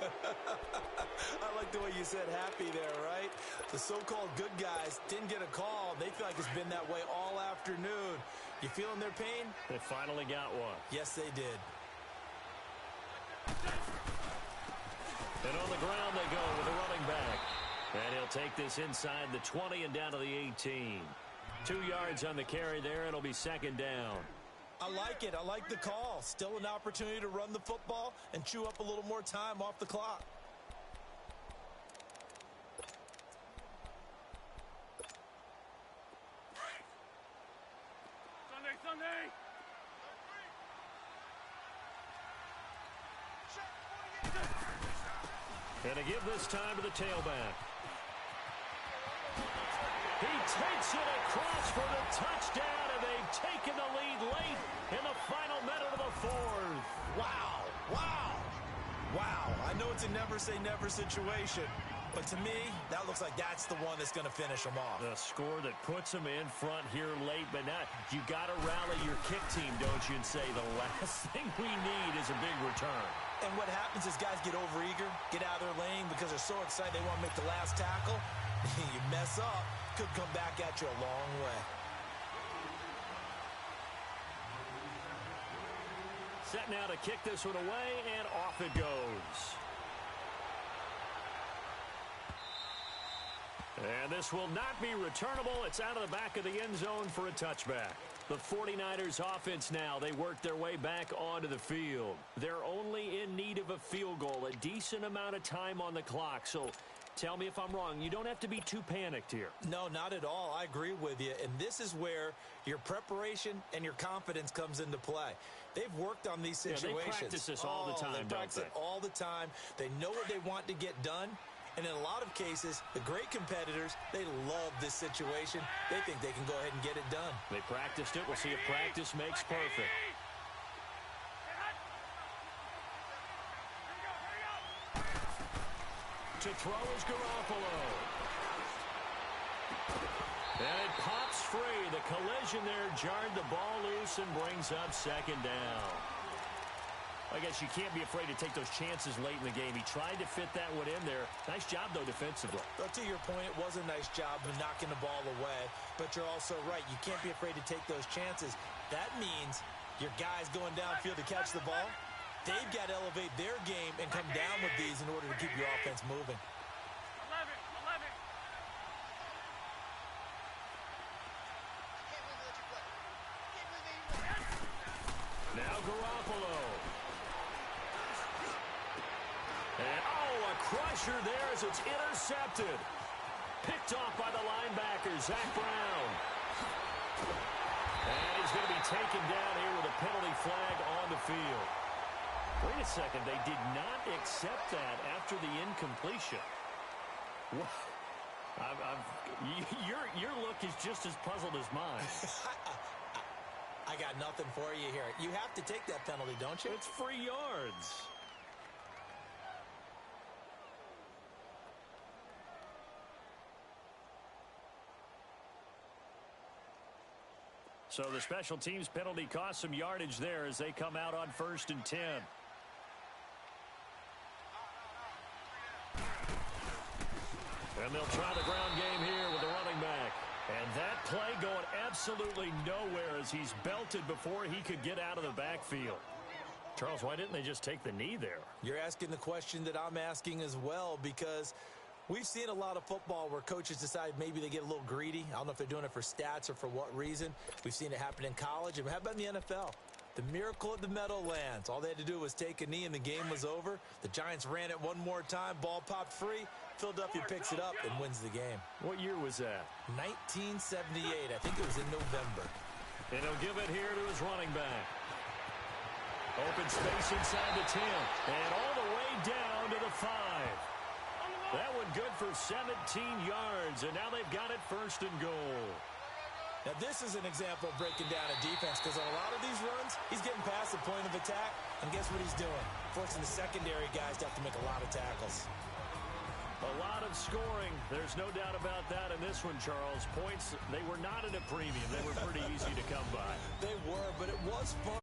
I like the way you said happy there, right? The so-called good guys didn't get a call. They feel like it's been that way all afternoon. You feeling their pain? They finally got one. Yes, they did. And on the ground they go with the running back. And he'll take this inside the 20 and down to the 18. 2 yards on the carry there. It'll be second down. I like it. I like the call. Still an opportunity to run the football and chew up a little more time off the clock. Sunday. And to give this time to the tailback. He takes it across for the touchdown, and they've taken the lead late in the final minute of the fourth. Wow. I know it's a never-say-never situation, but to me, that looks like that's the one that's going to finish them off. The score that puts them in front here late, but not. You got to rally your kick team, don't you, and say the last thing we need is a big return. And what happens is guys get overeager, get out of their lane because they're so excited they want to make the last tackle. You mess up, could come back at you a long way. Set now to kick this one away, and off it goes. And this will not be returnable. It's out of the back of the end zone for a touchback. The 49ers offense now, they work their way back onto the field. They're only in need of a field goal, a decent amount of time on the clock. So tell me if I'm wrong. You don't have to be too panicked here. No, not at all. I agree with you. And this is where your preparation and your confidence comes into play. They've worked on these situations. Yeah, they practice this all the time, they practice it all the time. They know what they want to get done. And in a lot of cases, the great competitors, they love this situation. They think they can go ahead and get it done. They practiced it. We'll see if practice makes perfect. To throw is Garoppolo. And it pops free. The collision there jarred the ball loose and brings up second down. I guess you can't be afraid to take those chances late in the game. He tried to fit that one in there. Nice job, though, defensively. But to your point, it was a nice job of knocking the ball away. But you're also right. You can't be afraid to take those chances. That means your guys going downfield to catch the ball, they've got to elevate their game and come down with these in order to keep your offense moving. 11. Now Garoppolo. And, a crusher there as it's intercepted. Picked off by the linebacker, Zach Brown. And he's going to be taken down here with a penalty flag on the field. Wait a second, they did not accept that after the incompletion. Your look is just as puzzled as mine. I got nothing for you here. You have to take that penalty, don't you? It's free yards. So the special teams penalty cost some yardage there as they come out on 1st and 10. And they'll try the ground game here with the running back. And that play going absolutely nowhere as he's belted before he could get out of the backfield. Charles, why didn't they just take the knee there? You're asking the question that I'm asking as well, because we've seen a lot of football where coaches decide maybe they get a little greedy. I don't know if they're doing it for stats or for what reason. We've seen it happen in college. And how about in the NFL? The miracle at the Meadowlands. All they had to do was take a knee and the game was over. The Giants ran it one more time. Ball popped free. Philadelphia picks it up and wins the game. What year was that? 1978. I think it was in November. And he'll give it here to his running back. Open space inside the 10. And all the way down to the 5. That one good for 17 yards. And now they've got it 1st and goal. Now, this is an example of breaking down a defense, because on a lot of these runs, he's getting past the point of attack, and guess what he's doing? Forcing the secondary guys to have to make a lot of tackles. A lot of scoring. There's no doubt about that in this one, Charles. Points, they were not at a premium. They were pretty easy to come by. They were, but it was fun